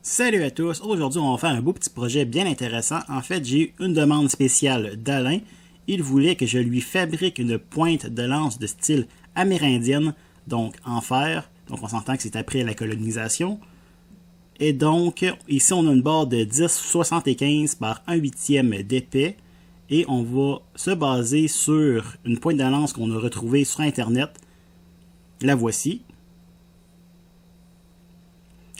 Salut à tous, aujourd'hui on va faire un beau petit projet bien intéressant. En fait, j'ai eu une demande spéciale d'Alain. Il voulait que je lui fabrique une pointe de lance de style amérindienne, donc en fer. Donc on s'entend que c'est après la colonisation. Et donc, ici on a une barre de 10,75 par 1/8 d'épais. Et on va se baser sur une pointe de lance qu'on a retrouvée sur internet. La voici.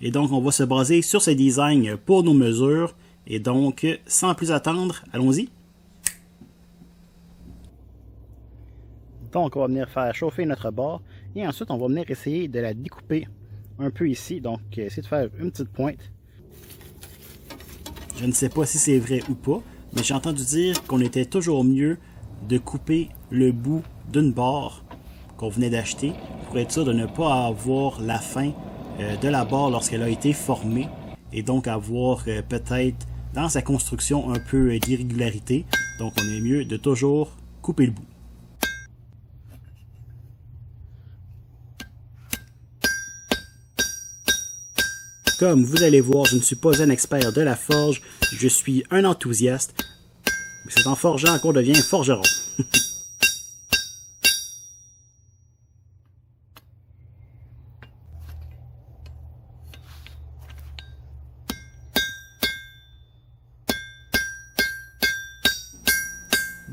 Et donc, on va se baser sur ce design pour nos mesures. Et donc, sans plus attendre, allons-y. Donc, on va venir faire chauffer notre barre. Et ensuite, on va venir essayer de la découper un peu ici. Donc, essayer de faire une petite pointe. Je ne sais pas si c'est vrai ou pas, mais j'ai entendu dire qu'on était toujours mieux de couper le bout d'une barre qu'on venait d'acheter pour être sûr de ne pas avoir la fin de la barre lorsqu'elle a été formée et donc avoir peut-être dans sa construction un peu d'irrégularité. Donc on est mieux de toujours couper le bout. Comme vous allez voir, je ne suis pas un expert de la forge, je suis un enthousiaste. Mais c'est en forgeant qu'on devient forgeron.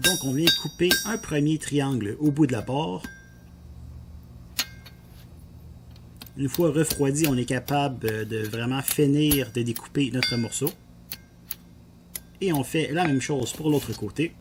Donc on vient couper un premier triangle au bout de la barre. Une fois refroidi, on est capable de vraiment finir de découper notre morceau. Et on fait la même chose pour l'autre côté.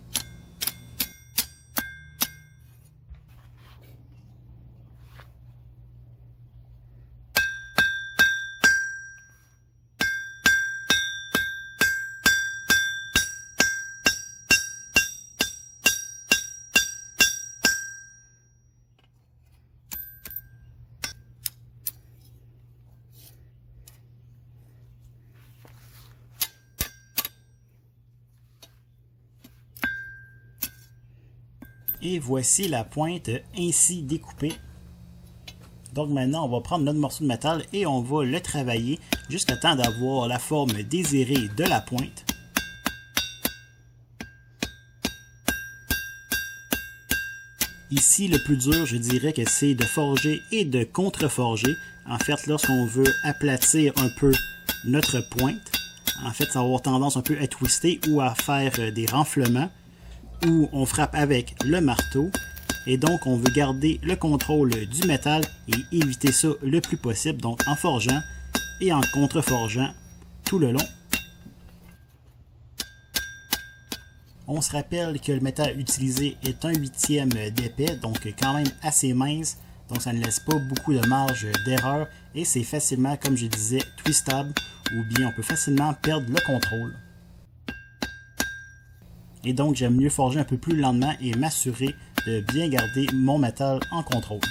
Et voici la pointe ainsi découpée. Donc maintenant, on va prendre notre morceau de métal et on va le travailler jusqu'à temps d'avoir la forme désirée de la pointe. Ici, le plus dur, je dirais que c'est de forger et de contreforger. En fait, lorsqu'on veut aplatir un peu notre pointe, en fait, ça va avoir tendance un peu à twister ou à faire des renflements, où on frappe avec le marteau. Et donc, on veut garder le contrôle du métal et éviter ça le plus possible, donc en forgeant et en contreforgeant tout le long. On se rappelle que le métal utilisé est 1/8 d'épais, donc quand même assez mince, donc ça ne laisse pas beaucoup de marge d'erreur et c'est facilement, comme je disais, twistable ou bien on peut facilement perdre le contrôle. Et donc j'aime mieux forger un peu plus lentement et m'assurer de bien garder mon métal en contrôle.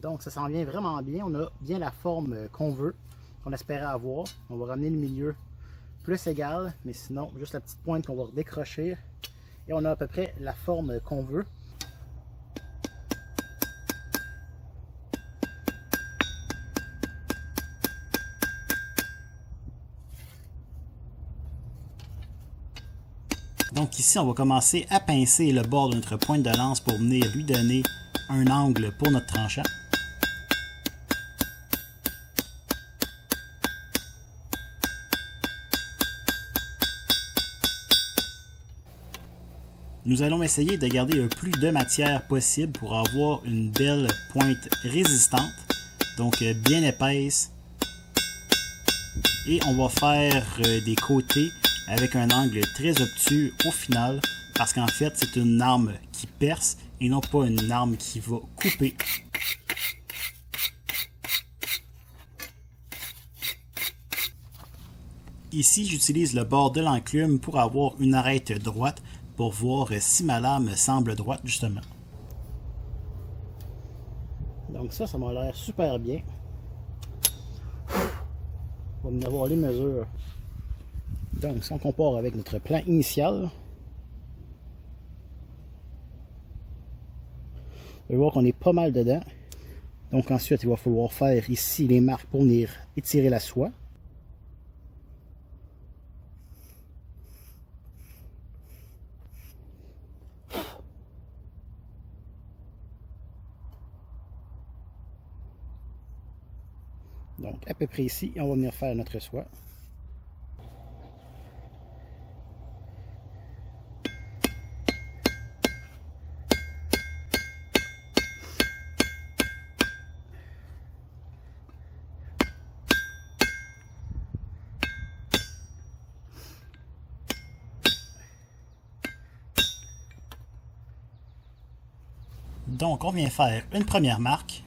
Donc ça s'en vient vraiment bien. On a bien la forme qu'on veut, qu'on espérait avoir. On va ramener le milieu plus égal, mais sinon juste la petite pointe qu'on va décrocher. Et on a à peu près la forme qu'on veut. Donc ici, on va commencer à pincer le bord de notre pointe de lance pour venir lui donner un angle pour notre tranchant. Nous allons essayer de garder le plus de matière possible pour avoir une belle pointe résistante, donc bien épaisse. Et on va faire des côtés avec un angle très obtus au final, parce qu'en fait c'est une arme qui perce et non pas une arme qui va couper. Ici j'utilise le bord de l'enclume pour avoir une arête droite, pour voir si ma lame semble droite justement. Donc ça m'a l'air super bien. On va venir voir les mesures. Donc si on compare avec notre plan initial, on va voir qu'on est pas mal dedans. Donc ensuite il va falloir faire ici les marques pour venir étirer la soie. Donc à peu près ici, on va venir faire notre soie. Donc on vient faire une première marque,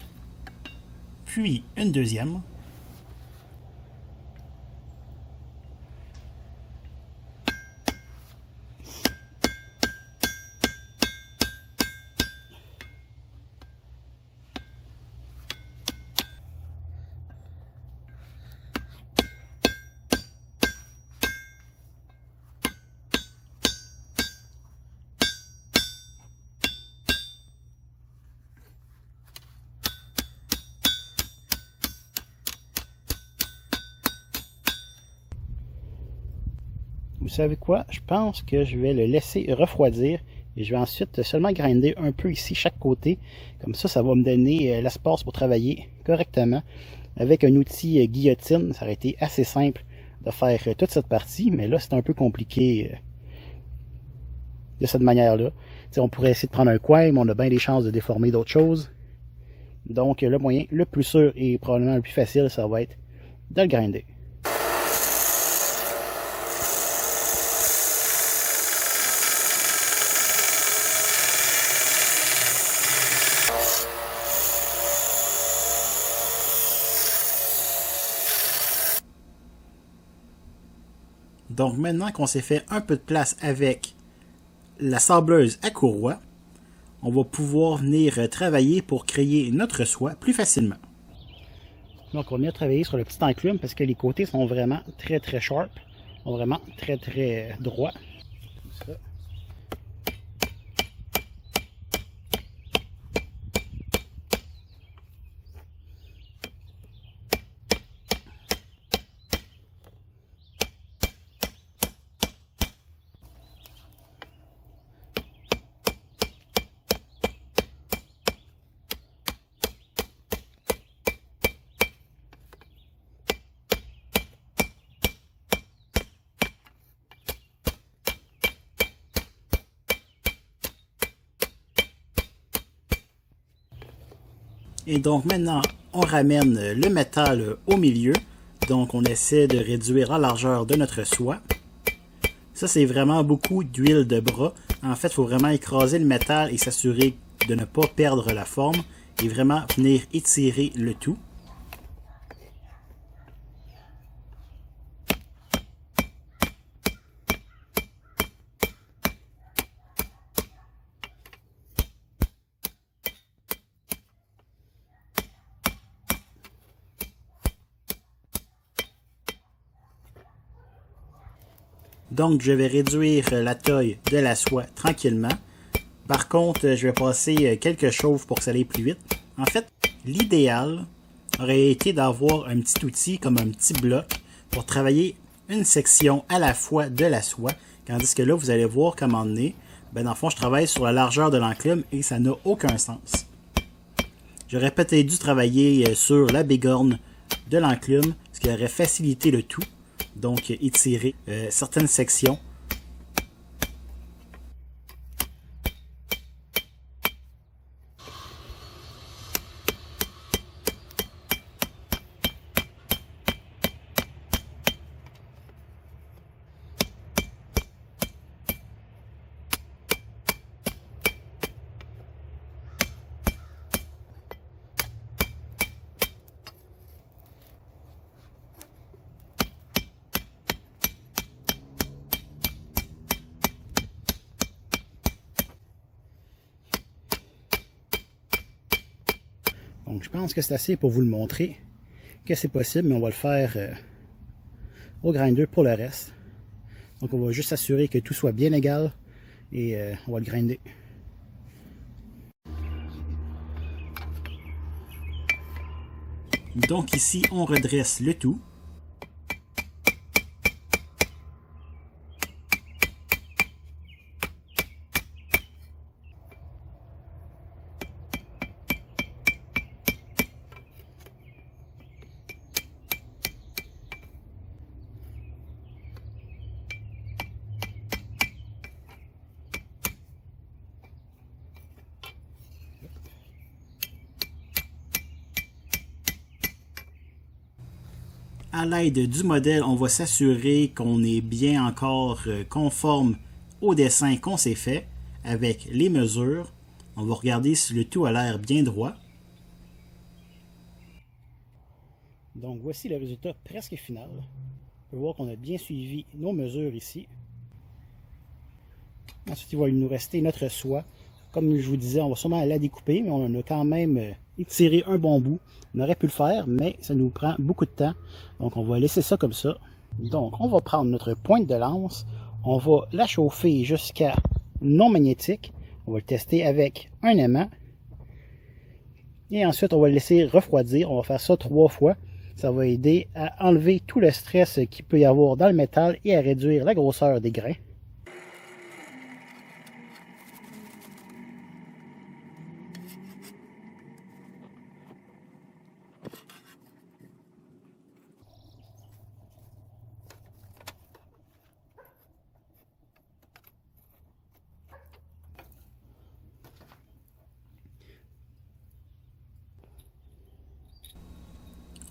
puis une deuxième. Vous savez quoi? Je pense que je vais le laisser refroidir et je vais ensuite seulement grinder un peu ici chaque côté. Comme ça va me donner l'espace pour travailler correctement. Avec un outil guillotine, ça aurait été assez simple de faire toute cette partie, mais là c'est un peu compliqué de cette manière-là. On pourrait essayer de prendre un coin, mais on a bien des chances de déformer d'autres choses. Donc le moyen le plus sûr et probablement le plus facile, ça va être de le grinder. Donc maintenant qu'on s'est fait un peu de place avec la sableuse à courroie, on va pouvoir venir travailler pour créer notre soie plus facilement. Donc on va venir travailler sur le petit enclume parce que les côtés sont vraiment très sharp, sont vraiment très droits. Comme ça. Et donc maintenant, on ramène le métal au milieu. Donc on essaie de réduire la largeur de notre soie. Ça, c'est vraiment beaucoup d'huile de bras. En fait, il faut vraiment écraser le métal et s'assurer de ne pas perdre la forme. Et vraiment venir étirer le tout. Donc, je vais réduire la taille de la soie tranquillement. Par contre, je vais passer quelques chauves pour que ça aille plus vite. En fait, l'idéal aurait été d'avoir un petit outil comme un petit bloc pour travailler une section à la fois de la soie. Tandis que là, vous allez voir comment on est. Ben, dans le fond, je travaille sur la largeur de l'enclume et ça n'a aucun sens. J'aurais peut-être dû travailler sur la bigorne de l'enclume, ce qui aurait facilité le tout. Donc, étirer certaines sections. Donc, je pense que c'est assez pour vous le montrer, que c'est possible, mais on va le faire au grinder pour le reste. Donc, on va juste s'assurer que tout soit bien égal et on va le grinder. Donc, ici, on redresse le tout. À l'aide du modèle, on va s'assurer qu'on est bien encore conforme au dessin qu'on s'est fait avec les mesures. On va regarder si le tout a l'air bien droit. Donc voici le résultat presque final. On peut voir qu'on a bien suivi nos mesures ici. Ensuite, il va nous rester notre soie. Comme je vous disais, on va sûrement la découper, mais on en a quand même étiré un bon bout. On aurait pu le faire, mais ça nous prend beaucoup de temps. Donc, on va laisser ça comme ça. Donc, on va prendre notre pointe de lance. On va la chauffer jusqu'à non magnétique. On va le tester avec un aimant. Et ensuite, on va le laisser refroidir. On va faire ça 3 fois. Ça va aider à enlever tout le stress qu'il peut y avoir dans le métal et à réduire la grosseur des grains.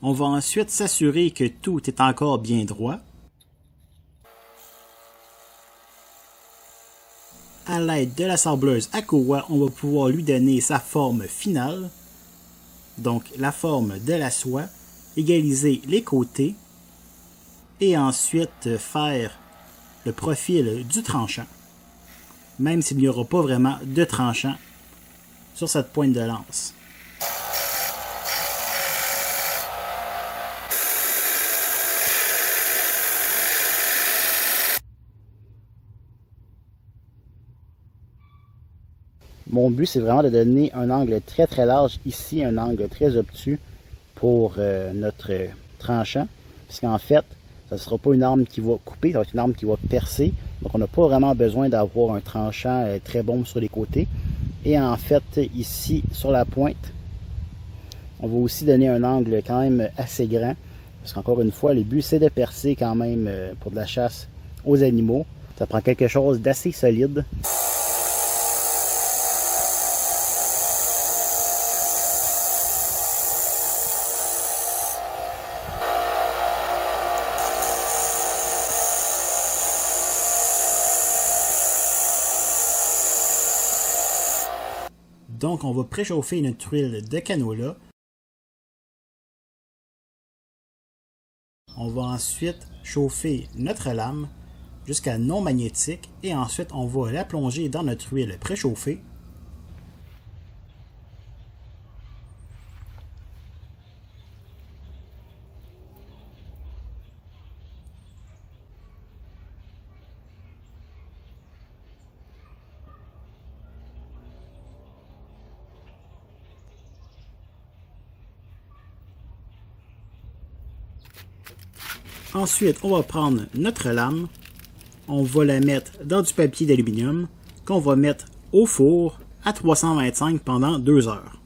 On va ensuite s'assurer que tout est encore bien droit. À l'aide de la sableuse à courroie, on va pouvoir lui donner sa forme finale. Donc la forme de la soie, égaliser les côtés et ensuite faire le profil du tranchant. Même s'il n'y aura pas vraiment de tranchant sur cette pointe de lance. Mon but, c'est vraiment de donner un angle très très large ici, un angle très obtus pour notre tranchant. Puisqu'en fait, ça ne sera pas une arme qui va couper, ça va être une arme qui va percer. Donc on n'a pas vraiment besoin d'avoir un tranchant très bon sur les côtés. Et en fait, ici, sur la pointe, on va aussi donner un angle quand même assez grand. Parce qu'encore une fois, le but, c'est de percer quand même pour de la chasse aux animaux. Ça prend quelque chose d'assez solide. Donc, on va préchauffer notre huile de canola. On va ensuite chauffer notre lame jusqu'à non magnétique et ensuite on va la plonger dans notre huile préchauffée. Ensuite, on va prendre notre lame, on va la mettre dans du papier d'aluminium qu'on va mettre au four à 325 pendant 2 heures.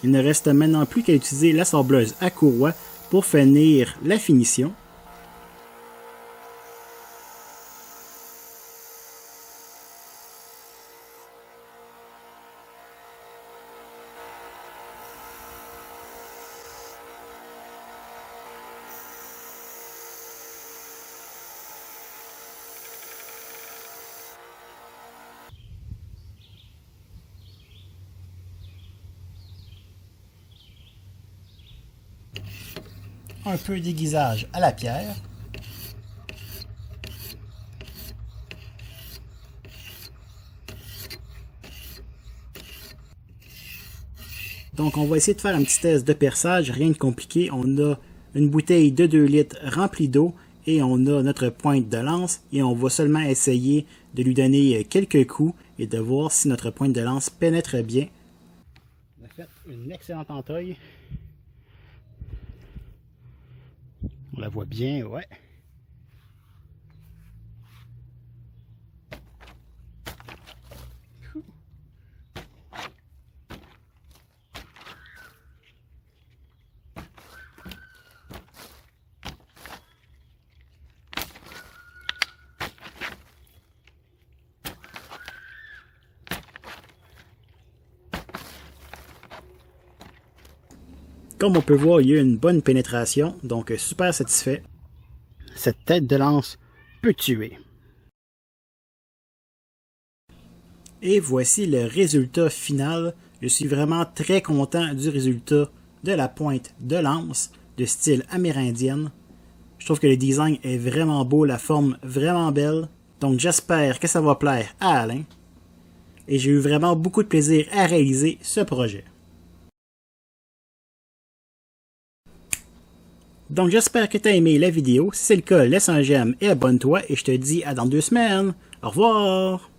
Il ne reste maintenant plus qu'à utiliser la sableuse à courroie pour finir la finition. Un peu d'aiguisage à la pierre. Donc on va essayer de faire un petit test de perçage, rien de compliqué. On a une bouteille de 2 litres remplie d'eau et on a notre pointe de lance et on va seulement essayer de lui donner quelques coups et de voir si notre pointe de lance pénètre bien. On a fait une excellente entaille. On la voit bien, ouais. Comme on peut voir, il y a une bonne pénétration, donc super satisfait. Cette tête de lance peut tuer. Et voici le résultat final. Je suis vraiment très content du résultat de la pointe de lance de style amérindienne. Je trouve que le design est vraiment beau, la forme vraiment belle. Donc j'espère que ça va plaire à Alain. Et j'ai eu vraiment beaucoup de plaisir à réaliser ce projet. Donc j'espère que tu as aimé la vidéo. Si c'est le cas, laisse un j'aime et abonne-toi. Et je te dis à dans 2 semaines. Au revoir!